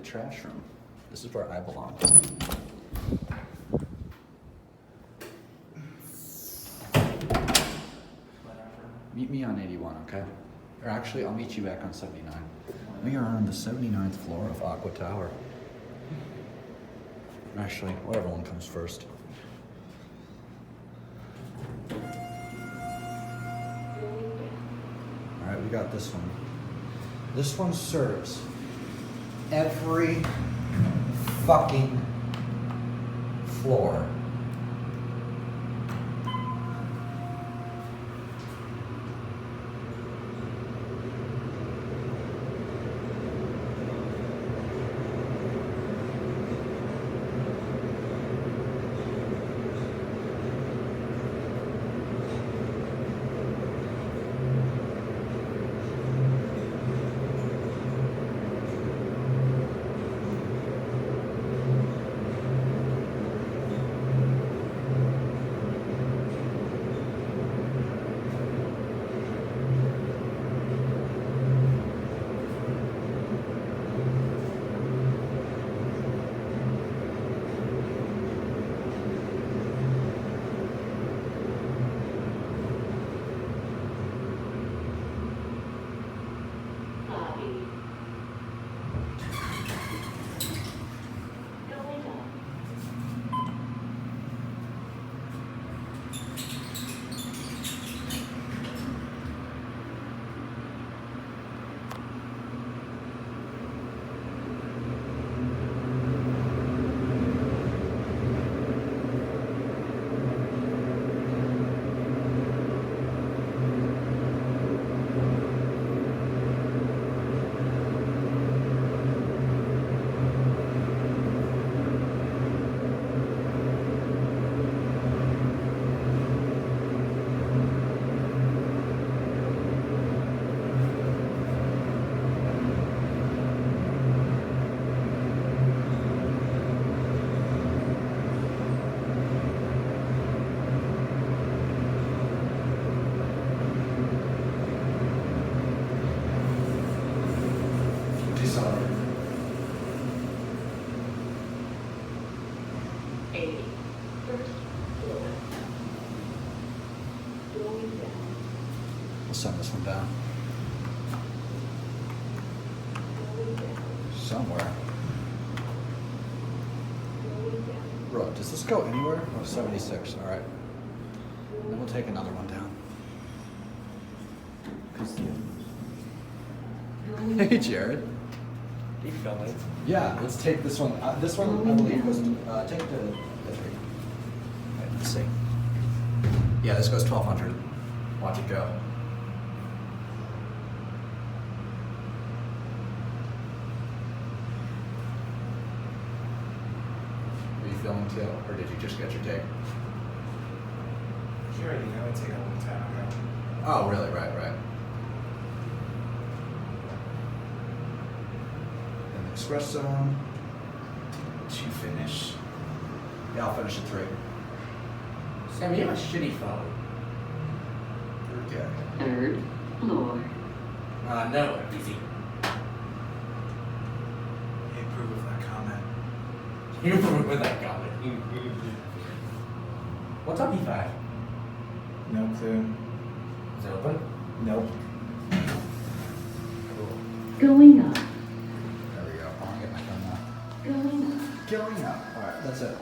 the trash room. This is where I belong. Meet me on 81, okay? Or actually, I'll meet you back on 79. We are on the 79th floor of Aqua Tower. Actually, whatever one comes first. Alright, we got this one. This one serves every fucking floor. We'll send this one down. Somewhere. Bro, does this go anywhere? Oh, 76, alright. Then we'll take another one down. Hey, Jared. You filming? Yeah, let's take this one. This one, I believe, goes to, take the 3. Wait, let's see. Yeah, this goes 1200. Watch it go. Are you filming too, or did you just get your take? You already know it's like a long time ago. Oh, really? Right. And the express zone. Did you finish? Yeah, I'll finish at 3. Sam, you have a shitty phone. Okay. 3rd floor. No, easy. You approve of that comment. You approve of that comment. What's up, E5? No clue. Is it open? Nope. Cool. Going up. There we go. I'll get my phone now. Going up. Going up. Alright, that's it.